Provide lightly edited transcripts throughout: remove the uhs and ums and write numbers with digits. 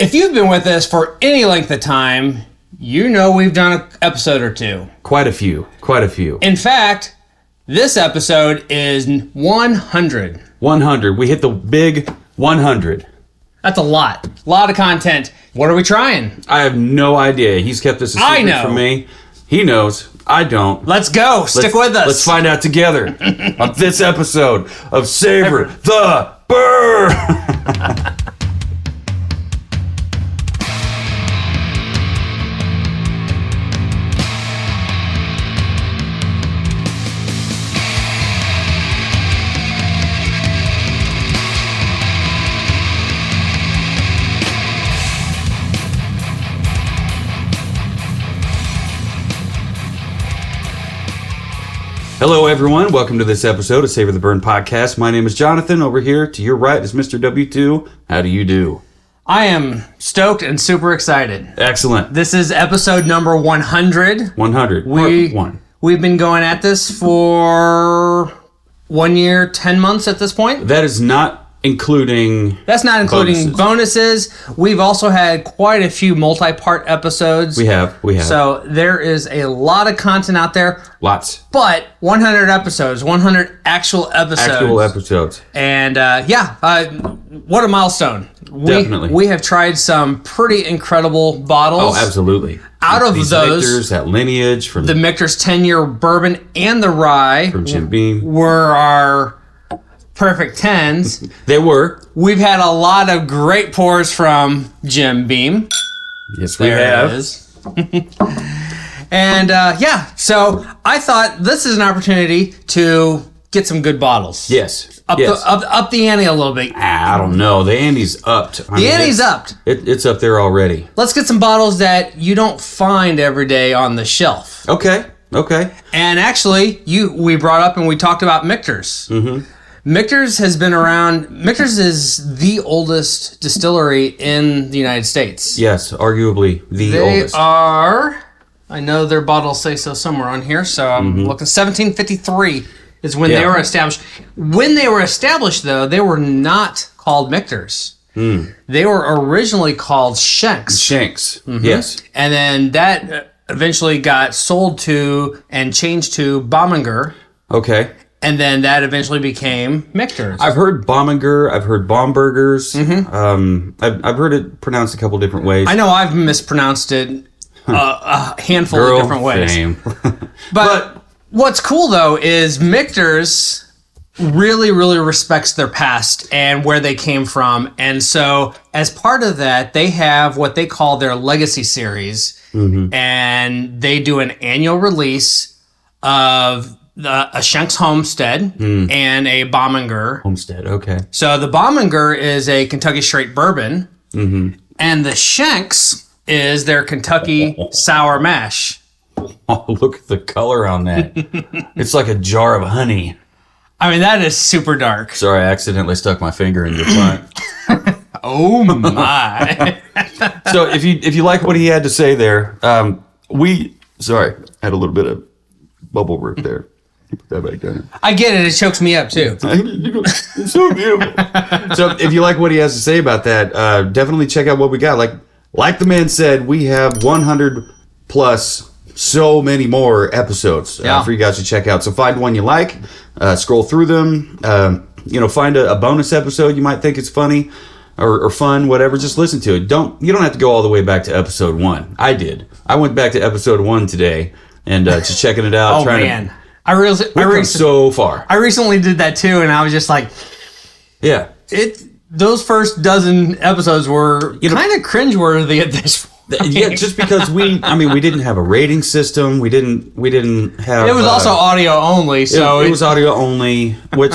If you've been with us for any length of time, you know we've done an episode or two. Quite a few. In fact, this episode is 100. 100. We hit the big 100. That's a lot. A lot of content. What are we trying? I have no idea. He's kept this a secret from me. He knows. I don't. Let's go. Stick with us. Let's find out together on this episode of Savor the Burn. Hello, everyone. Welcome to this episode of Savor the Burn podcast. My name is Jonathan. Over here to your right is Mr. W2. How do you do? I am stoked and super excited. Excellent. This is episode number 100. 100. Part 1. We've been going at this for 1 year, 10 months at this point. That is not including... That's not including bonuses. We've also had quite a few multi-part episodes. We have. So there is a lot of content out there. Lots. But 100 episodes, 100 actual episodes. And what a milestone. Definitely. We have tried some pretty incredible bottles. Oh, absolutely. Out of these those, Michters, that lineage from the Michter's 10-year bourbon and the rye from Jim Beam were our perfect 10s. They were. We've had a lot of great pours from Jim Beam. Yes, we have. It is. And so I thought this is an opportunity to get some good bottles. Yes. Up the ante a little bit. I don't know. The ante's upped. The ante's upped. It's up there already. Let's get some bottles that you don't find every day on the shelf. Okay. And actually, we brought up and we talked about Michter's. Mm-hmm. Michter's has been around. Michter's is the oldest distillery in the United States. Yes, arguably the oldest. They are. I know their bottles say so somewhere on here, so I'm looking. 1753 is when they were established. When they were established, though, they were not called Michter's. They were originally called Shenks. Yes. And then that eventually got sold to and changed to Baminger. Okay. And then that eventually became Michter's. I've heard Baminger. I've heard Bomburgers. I've heard it pronounced a couple different ways. I know I've mispronounced it a handful of different ways. But what's cool, though, is Michter's really, really respects their past and where they came from. And so as part of that, they have what they call their Legacy Series. And they do an annual release of a Shenk's Homestead and a Baminger. Homestead, okay. So the Baminger is a Kentucky straight bourbon. And the Shenk's is their Kentucky sour mash. Oh, look at the color on that. It's like a jar of honey. I mean, that is super dark. Sorry, I accidentally stuck my finger in your front. Oh my. So if you like what he had to say there, sorry, had a little bit of bubble wrap there. Put that back down. I get it. It chokes me up too. It's so beautiful. So if you like what he has to say about that, definitely check out what we got. Like the man said, we have 100 plus so many more episodes for you guys to check out. So find one you like, scroll through them, find a bonus episode you might think is funny or fun, whatever. Just listen to it. You don't have to go all the way back to episode 1. I did. I went back to episode 1 today and just checking it out. We've come so far. I recently did that too, and I was just like, yeah. Those first dozen episodes were kind of cringeworthy at this point. Yeah, just because we didn't have a rating system. We didn't have. It was also audio only, so it was audio only, which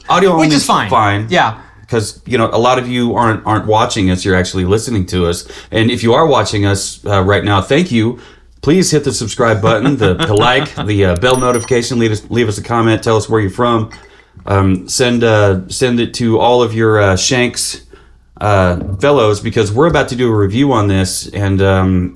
audio is fine. Yeah. Because a lot of you aren't watching us; you're actually listening to us. And if you are watching us right now, thank you. Please hit the subscribe button, the like, the bell notification. Leave us a comment. Tell us where you're from. Send it to all of your Shenks fellows, because we're about to do a review on this, and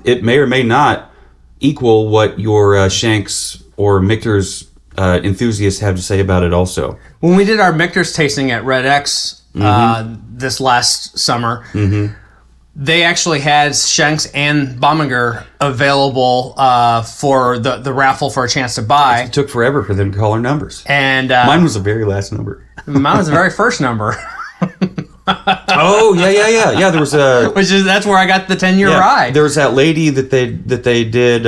it may or may not equal what your Shenks or Michter's enthusiasts have to say about it also. When we did our Michter's tasting at Red X this last summer, they actually had Shenk's and Baminger available for the raffle for a chance to buy. It took forever for them to call our numbers. And mine was the very last number. Mine was the very first number. Oh, yeah. There was a... That's where I got the 10-year ride. There was that lady that they did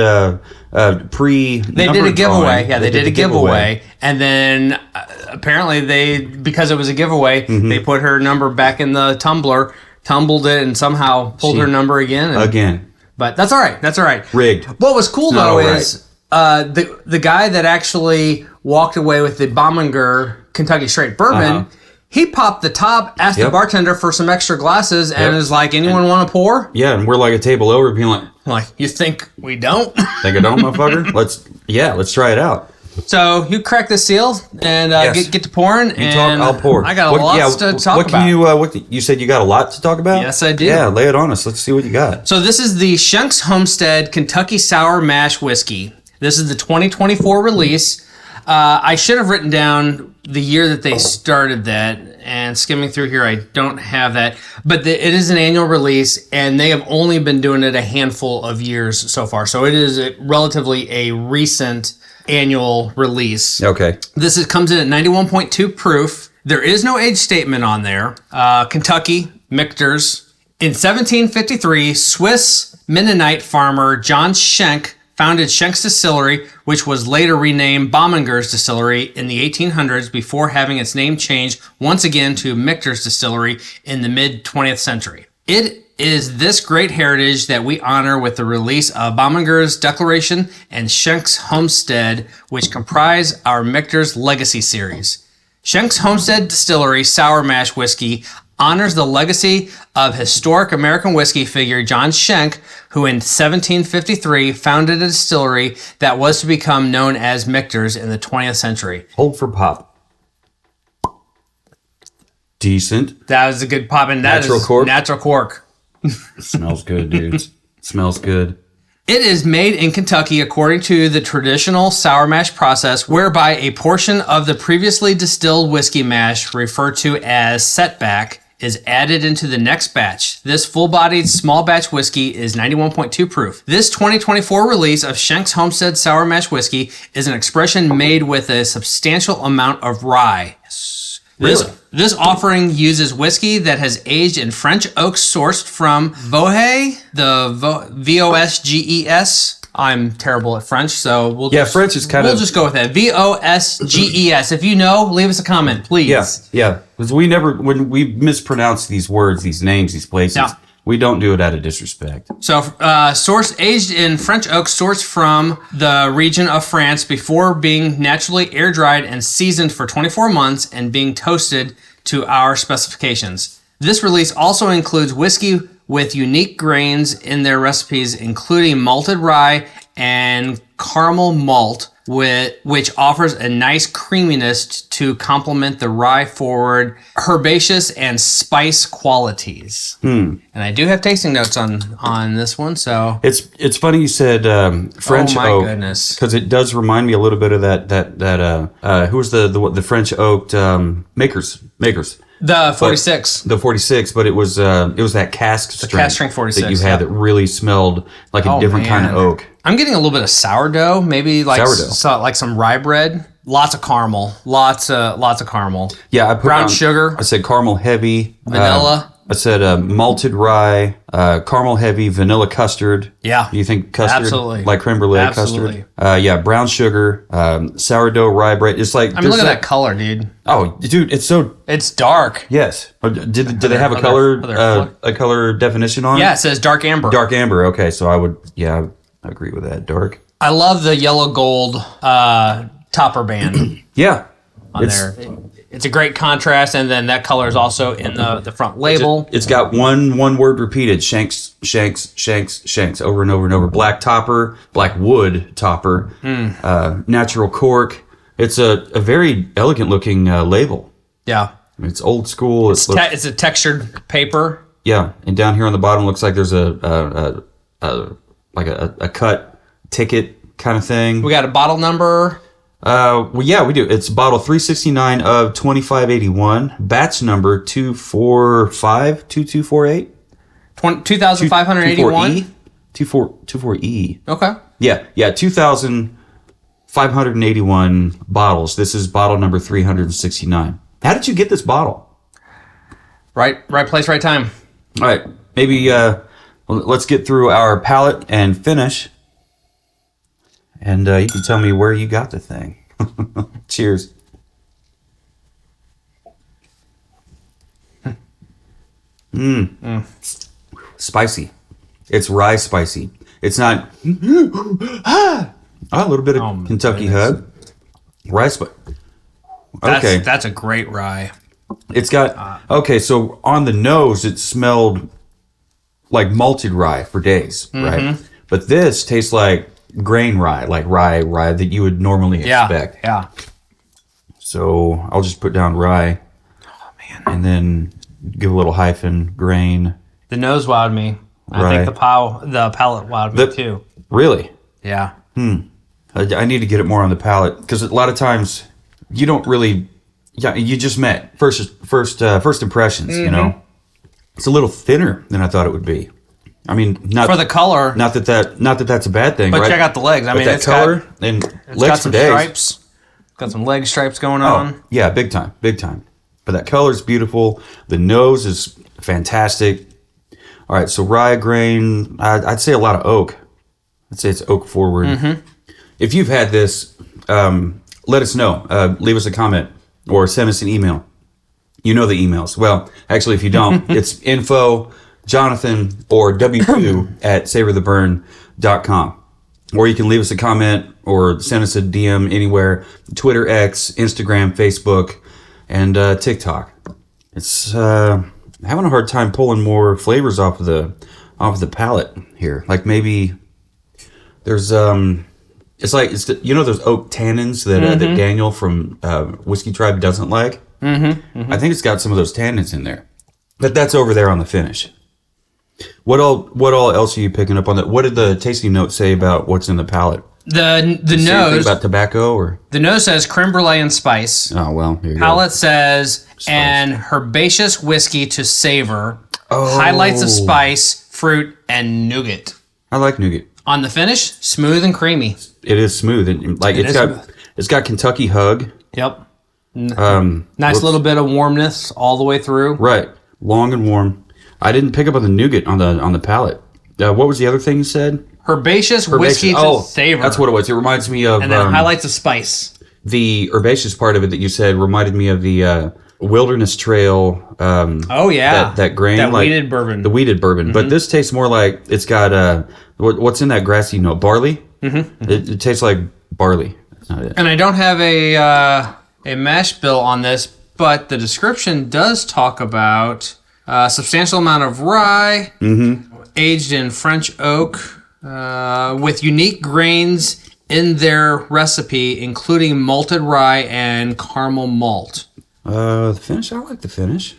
pre... They did a giveaway. Drawing. Yeah, they did a giveaway. And then apparently because it was a giveaway, they put her number back in the tumbler, tumbled it, and somehow pulled her number again. But that's all right. Rigged. What was cool, though, is the guy that actually walked away with the Baminger Kentucky Straight Bourbon, he popped the top, asked the bartender for some extra glasses, and is like, anyone want to pour? Yeah, and we're like a table over being like, you think we don't? Think I don't, motherfucker? Let's try it out. So you crack the seal and get to pouring. I'll pour. I got a lot to talk about. You said you got a lot to talk about? Yes, I do. Yeah, lay it on us. Let's see what you got. So this is the Shenk's Homestead Kentucky Sour Mash Whiskey. This is the 2024 release. I should have written down the year that they started that, and skimming through here, I don't have that. But it is an annual release, and they have only been doing it a handful of years so far. So it is relatively a recent annual release. Okay. This comes in at 91.2 proof. There is no age statement on there. Kentucky, Michter's. In 1753, Swiss Mennonite farmer John Shenk founded Shenk's Distillery, which was later renamed Baminger's Distillery in the 1800s before having its name changed once again to Michter's Distillery in the mid-20th century. It is this great heritage that we honor with the release of Baminger's Declaration and Shenk's Homestead, which comprise our Michter's Legacy series. Shenk's Homestead Distillery Sour Mash Whiskey honors the legacy of historic American whiskey figure John Shenk, who in 1753 founded a distillery that was to become known as Michter's in the 20th century. Hold for pop. Decent. That was a good pop, and that natural is cork. Natural cork. Smells good, dudes. Smells good. It is made in Kentucky according to the traditional sour mash process, whereby a portion of the previously distilled whiskey mash, referred to as setback, is added into the next batch. This full-bodied small batch whiskey is 91.2 proof. This 2024 release of Shenk's Homestead Sour Mash Whiskey is an expression made with a substantial amount of rye. Really? This offering uses whiskey that has aged in French oak sourced from Vosges, Vosges. I'm terrible at French, so French is kind of... We'll just go with that. Vosges. If you know, leave us a comment, please. Yeah. Because when we mispronounce these words, these names, these places, we don't do it out of disrespect. So, aged in French oak, sourced from the region of France before being naturally air-dried and seasoned for 24 months and being toasted to our specifications. This release also includes whiskey with unique grains in their recipes, including malted rye and caramel malt, which offers a nice creaminess to complement the rye-forward herbaceous and spice qualities. And I do have tasting notes on this one, so it's funny you said French oak. Oh my goodness! Because it does remind me a little bit of that who was the French oaked makers. The 46. The 46, but it was that cask strength. The cask strength 46 that you had that really smelled like a different kind of oak. I'm getting a little bit of sourdough, maybe like some rye bread. Lots of caramel. Lots of caramel. Yeah, I put brown sugar. I said caramel heavy. Vanilla. I said malted rye, caramel heavy, vanilla custard. Yeah. You think custard? Absolutely. Like creme brulee custard? Brown sugar, sourdough rye bread. It's like... I mean, look at that color, dude. Oh, dude, it's so... It's dark. Yes. Did they have a color definition on it? Yeah, it says dark amber. Dark amber, okay. So I agree with that. Dark. I love the yellow gold topper band. Yeah. On there. It's a great contrast, and then that color is also in the front label. It's got one word repeated: Shanks, over and over and over. Black topper, black wood topper, natural cork. It's a very elegant looking label. Yeah, it's old school. It's a textured paper. Yeah, and down here on the bottom looks like there's a cut ticket kind of thing. We got a bottle number. We do. It's bottle 369 of 2581, batch number 2452248. 2,581? 24E. Okay. Yeah, 2,581 bottles. This is bottle number 369. How did you get this bottle? Right place, right time. All right, maybe let's get through our palate and finish. And you can tell me where you got the thing. Cheers. Spicy. It's rye spicy. It's not a little bit of Kentucky hug. Rye spice. Okay. That's a great rye. It's got so on the nose it smelled like malted rye for days, right? But this tastes like grain rye, like rye that you would normally expect. Yeah. So I'll just put down rye. Oh man. And then give a little hyphen, grain. The nose wowed me. I think the palate wowed me too. Really? Yeah. I need to get it more on the palate because a lot of times you don't really. Yeah, you just met first impressions. You know, it's a little thinner than I thought it would be. I mean, not for the color. Not that that's a bad thing. But right? check out the legs. I mean, that color and it's got some stripes. Got some leg stripes going on. Yeah, big time. But that color is beautiful. The nose is fantastic. All right, so rye grain. I'd say a lot of oak. I'd say it's oak forward. If you've had this, let us know. Leave us a comment or send us an email. You know the emails. Well, actually, if you don't, it's info, Jonathan, or W2 at savortheburn.com. Or you can leave us a comment or send us a DM anywhere. Twitter, X, Instagram, Facebook, and TikTok. It's having a hard time pulling more flavors off of the palate here. Like maybe there's it's those oak tannins that Daniel from Whiskey Tribe doesn't like. I think it's got some of those tannins in there, but that's over there on the finish. What all else are you picking up on that? What did the tasting note say about what's in the palate? The nose about tobacco or the nose says creme brulee and spice. Oh well, here you palate go. Says an herbaceous whiskey to savor. Oh. Highlights of spice, fruit, and nougat. I like nougat. On the finish, smooth and creamy. It is smooth and like it's got Kentucky hug. Yep. Nice little bit of warmness all the way through. Right, long and warm. I didn't pick up on the nougat on the palate. What was the other thing you said? Herbaceous whiskey to savor. That's what it was. It reminds me of... And then highlights of spice. The herbaceous part of it that you said reminded me of the Wilderness Trail... oh, yeah. That grain. That wheated bourbon. The wheated bourbon. But this tastes more like it's got... what's in that grassy note? Barley? It tastes like barley. That's not it. And I don't have a mash bill on this, but the description does talk about a substantial amount of rye, aged in French oak, with unique grains in their recipe, including malted rye and caramel malt. The finish. I like the finish.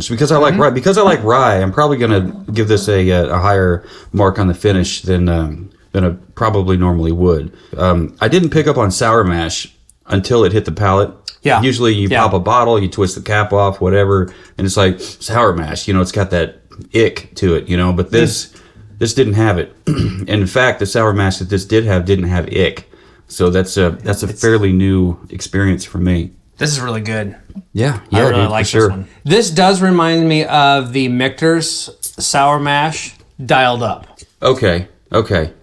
Because I like rye. Because I like rye, I'm probably gonna give this a higher mark on the finish than I probably normally would. I didn't pick up on sour mash until it hit the palate. Yeah. Usually you pop a bottle, you twist the cap off, whatever, and it's like sour mash. You know, it's got that ick to it. You know, but this didn't have it. And in fact, the sour mash that this didn't have ick. So that's a fairly new experience for me. This is really good. Yeah, I really like this one. This does remind me of the Michter's sour mash dialed up. Okay.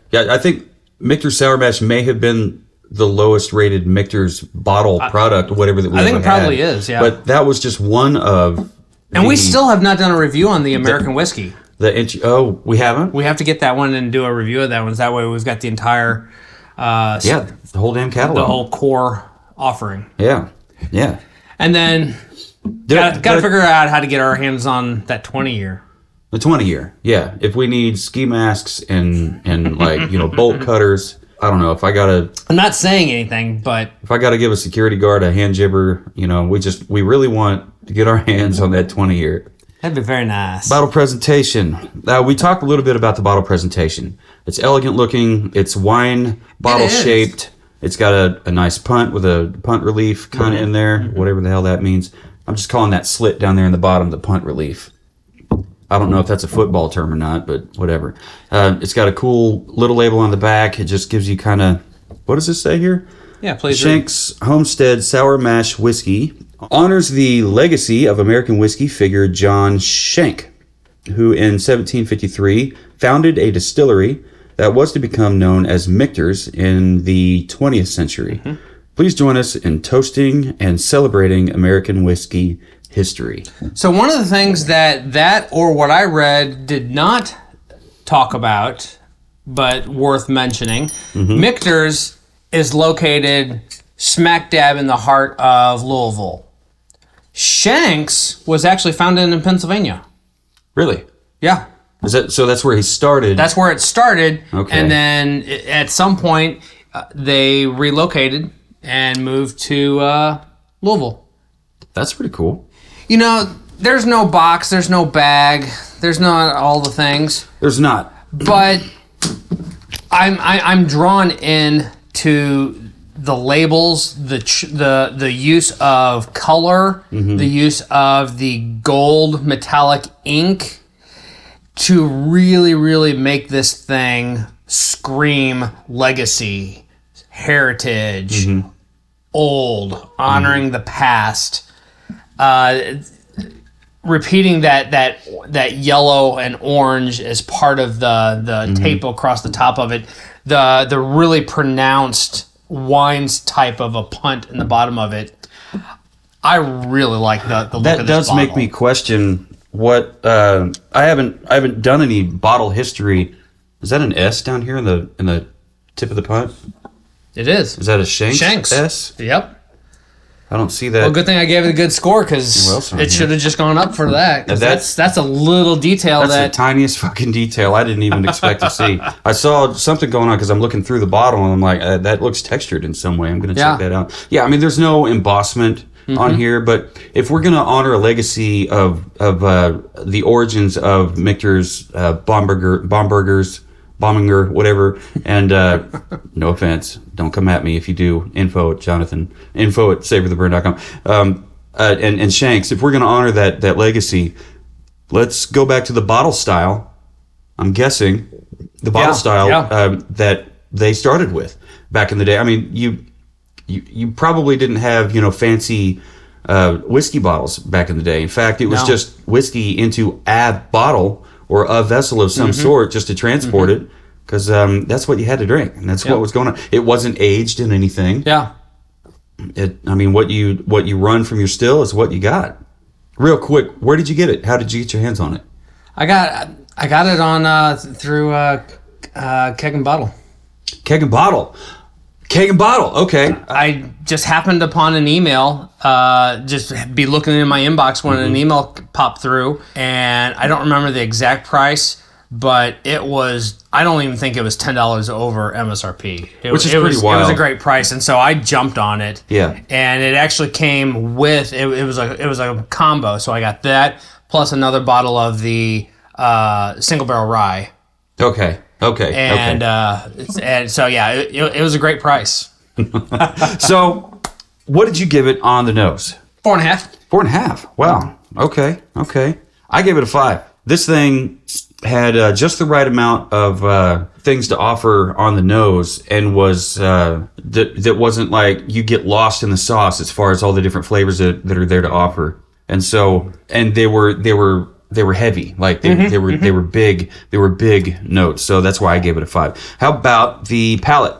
Yeah, I think Michter's sour mash may have been the lowest rated Michter's bottle product, whatever that we I think it had. probably is, yeah. But that was just one of... And we still have not done a review on the American whiskey. We haven't? We have to get that one and do a review of that one. That way we've got the entire... the whole damn catalog. The whole core offering. Yeah. And then got to figure out how to get our hands on that 20-year. The 20-year, yeah. If we need ski masks and like, bolt cutters... I don't know if I gotta. I'm not saying anything, but if I gotta give a security guard a hand jibber, we really want to get our hands on that 20-year. That'd be very nice. Bottle presentation. We talked a little bit about the bottle presentation. It's elegant looking. It's wine bottle shaped. It's got a nice punt with a punt relief kind of in there, whatever the hell that means. I'm just calling that slit down there in the bottom the punt relief. I don't know if that's a football term or not, but whatever. It's got a cool little label on the back. It just gives you kind of, what does this say here? Yeah, please. Shenk's Homestead Sour Mash Whiskey honors the legacy of American whiskey figure John Shenk, who in 1753 founded a distillery that was to become known as Michter's in the 20th century. Mm-hmm. Please join us in toasting and celebrating American whiskey history. So one of the things that or what I read did not talk about, but worth mentioning, Michter's is located smack dab in the heart of Louisville. Shenk's was actually founded in Pennsylvania. Really? Yeah. So that's where he started? That's where it started. Okay. And then at some point, they relocated and moved to Louisville. That's pretty cool. You know, there's no box, there's no bag, there's not all the things. There's not. But I'm drawn in to the labels, the use of color, the use of the gold metallic ink to really, really make this thing scream legacy, heritage, old, honoring the past. Repeating that yellow and orange as part of the tape across the top of it, the really pronounced wines type of a punt in the bottom of it. I really like the look of this bottle. That does make me question what I haven't done any bottle history. Is that an S down here in the tip of the punt? It is. Is that a Shenk's S? Yep. I don't see that. Well, good thing I gave it a good score because it should have just gone up for that. That's a little detail. That's the tiniest fucking detail I didn't even expect to see. I saw something going on because I'm looking through the bottle and I'm like, that looks textured in some way. I'm going to check that out. Yeah, I mean, there's no embossment on here, but if we're going to honor a legacy of the origins of Michter's Bombinger, whatever, and no offense, don't come at me if you do. Info at savortheburn.com. And Shenk's, if we're going to honor that legacy, let's go back to the bottle style. I'm guessing the bottle style that they started with back in the day. I mean, you probably didn't have fancy whiskey bottles back in the day. In fact, it was just whiskey into a bottle or a vessel of some sort just to transport it, because that's what you had to drink, and that's what was going on. It wasn't aged in anything. Yeah. I mean, what you run from your still is what you got. Real quick, where did you get it? How did you get your hands on it? I got it on through Keg and Bottle. Keg and Bottle. Okay. I just happened upon an email, just be looking in my inbox when an email popped through, and I don't remember the exact price, but it was, I don't even think it was $10 over MSRP. Which is pretty wild. It was a great price, and so I jumped on it. Yeah. And it actually came with, it was a combo, so I got that, plus another bottle of the single barrel rye. Okay. And so yeah, it was a great price. So, what did you give it on the nose? 4.5. 4.5. Wow. Okay. I gave it a 5. This thing had just the right amount of things to offer on the nose, and was that wasn't like you get lost in the sauce as far as all the different flavors that are there to offer. And so, and they were heavy, like they were big. They were big notes, so that's why I gave it a 5. How about the palate?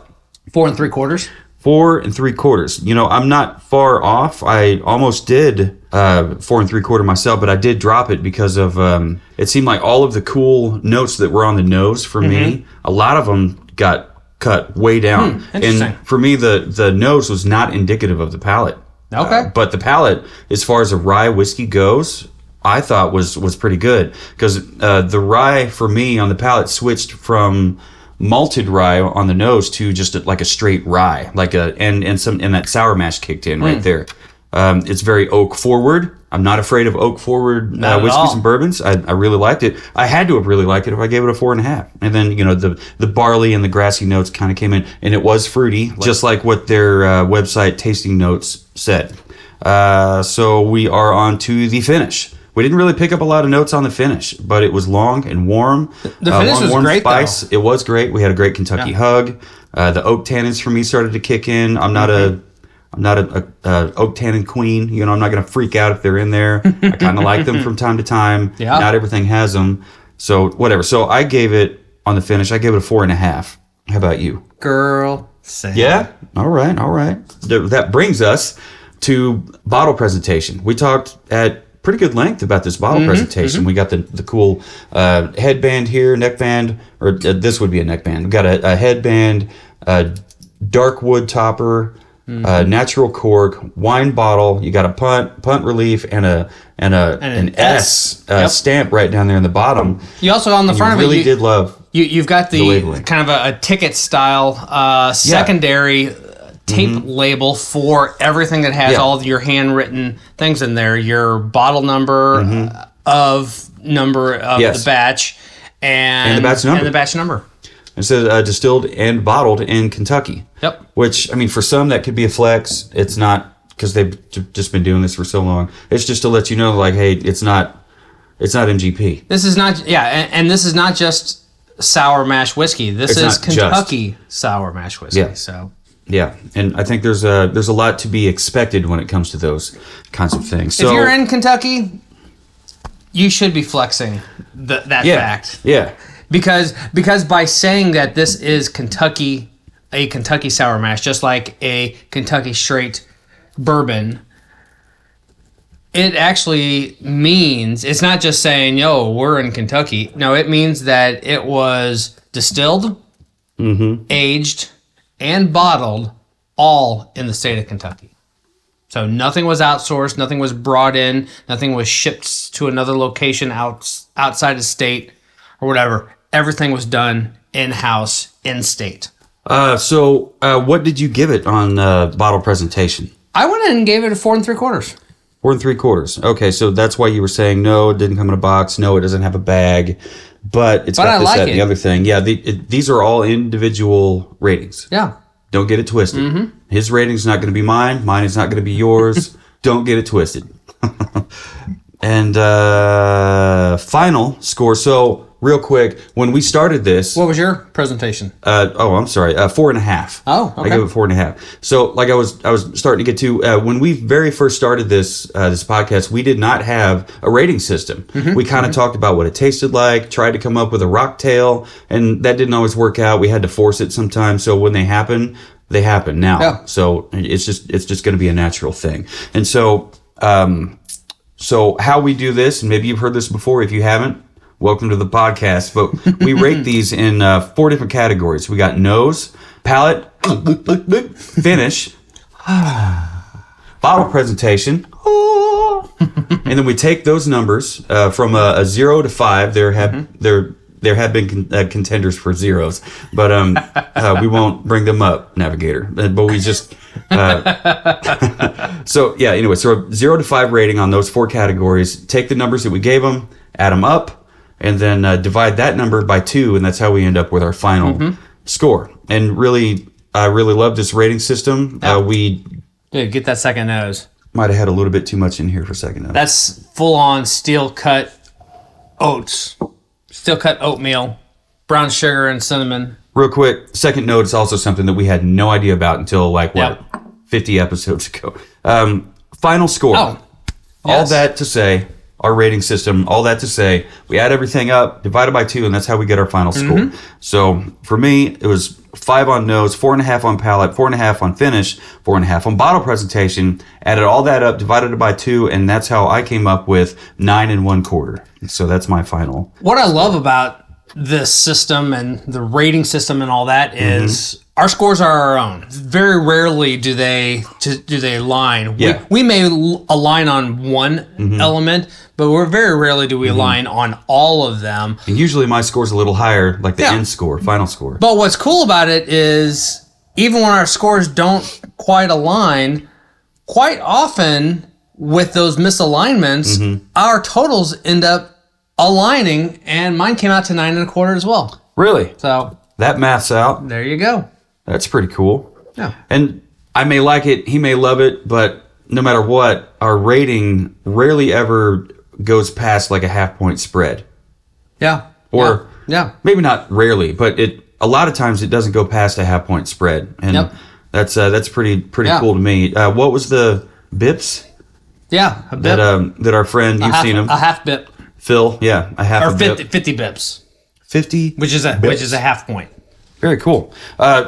4 3/4. 4 3/4. I'm not far off. I almost did 4 3/4 myself, but I did drop it because of it seemed like all of the cool notes that were on the nose for me, a lot of them got cut way down. And for me, the nose was not indicative of the palate. Okay. But the palate, as far as a rye whiskey goes, I thought was pretty good, because the rye for me on the palate switched from malted rye on the nose to just like a straight rye, and that sour mash kicked in right there. It's very oak forward. I'm not afraid of oak forward whiskeys and bourbons. I really liked it. I had to have really liked it if I gave it a 4.5. And then the barley and the grassy notes kind of came in, and it was fruity, just like what their website tasting notes said. So we are on to the finish, We didn't really pick up a lot of notes on the finish, but it was long and warm. The finish was warm great, spice. though. It was great. We had a great Kentucky hug. The oak tannins for me started to kick in. I'm not a oak tannin queen. You know, I'm not going to freak out if they're in there. I kind of like them from time to time. Yeah. Not everything has them. So whatever. So I gave it on the finish. I gave it a 4.5. How about you? Girl. Same. Yeah. All right. That brings us to bottle presentation. We talked at pretty good length about this bottle presentation. We got the cool headband here, neckband, or this would be a neckband. We got a headband, dark wood topper, natural cork, wine bottle. You got a punt relief, and an S stamp right down there in the bottom. You also on the front of it. Really did love. You've got the kind of a ticket style secondary tape label for everything that has all of your handwritten things in there. Your bottle number of the batch and the batch number. It says distilled and bottled in Kentucky. Yep. Which, I mean, for some that could be a flex. It's not, because they've just been doing this for so long. It's just to let you know, like, hey, it's not MGP. This is not, and this is not just sour mash whiskey. This is Kentucky sour mash whiskey. Yeah. So. Yeah, and I think there's a lot to be expected when it comes to those kinds of things. So, if you're in Kentucky, you should be flexing that fact. Yeah. Because by saying that this is a Kentucky sour mash, just like a Kentucky straight bourbon, it actually means, it's not just saying, yo, we're in Kentucky. No, it means that it was distilled, aged, and bottled all in the state of Kentucky. So nothing was outsourced, nothing was brought in, nothing was shipped to another location outside of state or whatever. Everything was done in-house, in-state. So what did you give it on bottle presentation? I went in and gave it a 4 3/4. 4 3/4. Okay, so that's why you were saying, no, it didn't come in a box. No, it doesn't have a bag. But it's got this, that, and the other thing. Yeah, these are all individual ratings. Yeah. Don't get it twisted. His rating's not going to be mine. Mine is not going to be yours. Don't get it twisted. And final score. So, real quick, when we started this... What was your presentation? I'm sorry. 4.5. Oh, okay. I gave it 4.5. So, like I was starting to get to, when we very first started this podcast, we did not have a rating system. We kind of talked about what it tasted like, tried to come up with a rock tail, and that didn't always work out. We had to force it sometimes. So when they happen now. Yeah. So it's just going to be a natural thing. And so, so how we do this, and maybe you've heard this before. If you haven't, welcome to the podcast. But we rate these in 4 different categories. We got nose, palate, finish, bottle presentation, and then we take those numbers from a 0 to 5. There have been contenders for zeros, but we won't bring them up, Navigator. But we just so yeah. Anyway, so a 0 to 5 rating on those 4 categories. Take the numbers that we gave them, add them up, and then divide that number by 2, and that's how we end up with our final score. And really, I really love this rating system. We get that second nose. Might have had a little bit too much in here for second nose. That's full on steel cut oats. Steel cut oatmeal, brown sugar, and cinnamon. Real quick, second note is also something that we had no idea about until 50 episodes ago. Final score. Oh, all that to say, our rating system, all that to say, we add everything up, divided by 2, and that's how we get our final score. So for me, it was 5 on nose, 4.5 on palate, 4.5 on finish, 4.5 on bottle presentation. Added all that up, divided it by 2, and that's how I came up with 9 1/4. So that's my final. What I love about this system and the rating system and all that is our scores are our own. Very rarely do they align. Yeah. We may align on one element, but very rarely do we align on all of them. And usually my score's a little higher, like the end score, final score. But what's cool about it is even when our scores don't quite align, quite often with those misalignments, our totals end up aligning, and mine came out to 9 1/4 as well. Really? So that maths out. There you go. That's pretty cool. Yeah. And I may like it, he may love it, but no matter what, our rating rarely ever goes past like a half-point spread. Yeah. Or maybe not rarely, but a lot of times it doesn't go past a half-point spread. And that's pretty cool to me. What was the bips? Yeah, a bip. That our friend, you've seen him. A half bip. Phil, a half or a 50, bip. 50 bips. 50 which is a half point. Very cool.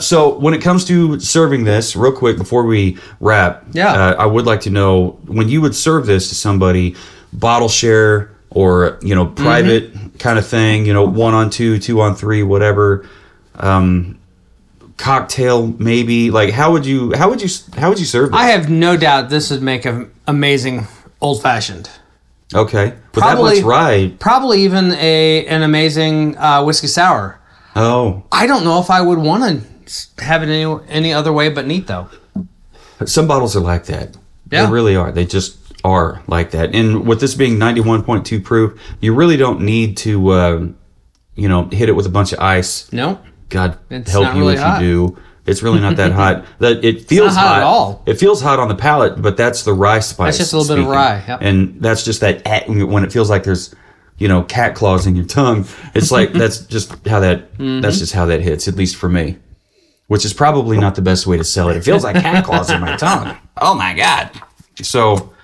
So when it comes to serving this, real quick before we wrap, I would like to know, when you would serve this to somebody, bottle share or private kind of thing, 1 on 2, 2 on 3, whatever, cocktail maybe. Like how would you serve this? I have no doubt this would make an amazing old fashioned. Okay, but that much rye. Probably even an amazing whiskey sour. Oh, I don't know if I would want to have it any other way but neat though. Some bottles are like that. Yeah. They really are. They just are like that. And with this being 91.2 proof, you really don't need to, hit it with a bunch of ice. No. God it's help you really if hot. you do. It's really not that hot. It feels not hot at all. It feels hot on the palate, but that's the rye spice. That's just a little bit of rye. Yep. And that's just that when it feels like there's, cat claws in your tongue. It's like that's just how that hits, at least for me. Which is probably not the best way to sell it. It feels like cat claws in my tongue. Oh my God. So,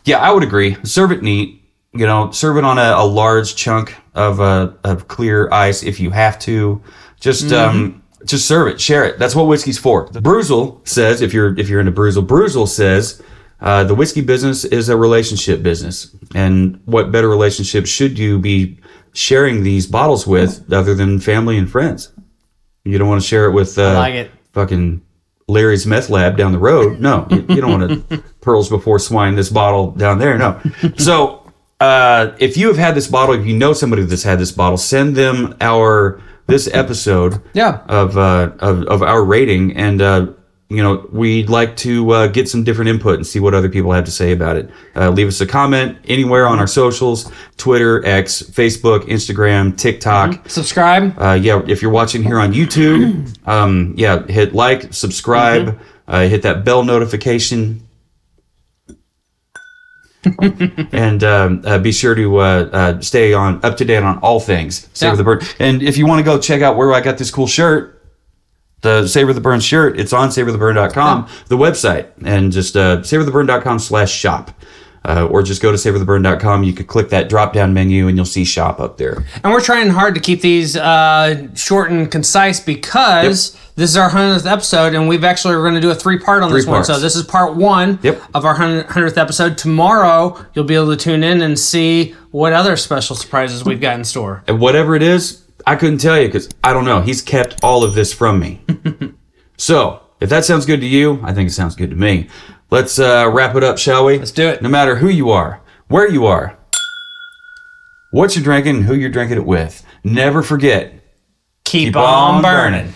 yeah, I would agree. Serve it neat. Serve it on a large chunk of clear ice if you have to. Just serve it, share it. That's what whiskey's for. Bruzel says, if you're into Bruzel says, the whiskey business is a relationship business. And what better relationship should you be sharing these bottles with other than family and friends? You don't want to share it with I like it. Fucking Larry's meth lab down the road. No, you don't want to pearls before swine this bottle down there. No. So if you have had this bottle, if you know somebody that's had this bottle, send them this episode of our rating, and we'd like to get some different input and see what other people have to say about it. Leave us a comment anywhere on our socials: Twitter, X, Facebook, Instagram, TikTok. Subscribe. If you're watching here on YouTube, hit like, subscribe, hit that bell notification. And be sure to stay up to date on all things Savor the Burn. And if you want to go check out where I got this cool shirt, the Savor the Burn shirt, it's on savortheburn.com, the website, and just savortheburn.com/shop. Or just go to savortheburn.com. You could click that drop-down menu and you'll see shop up there. And we're trying hard to keep these short and concise because this is our 100th episode, and we're going to do a 3-part on this one. So this is part 1 of our 100th episode. Tomorrow, you'll be able to tune in and see what other special surprises we've got in store. And whatever it is, I couldn't tell you because I don't know. He's kept all of this from me. So if that sounds good to you, I think it sounds good to me. Let's wrap it up, shall we? Let's do it. No matter who you are, where you are, what you're drinking, and who you're drinking it with, never forget, keep on burning.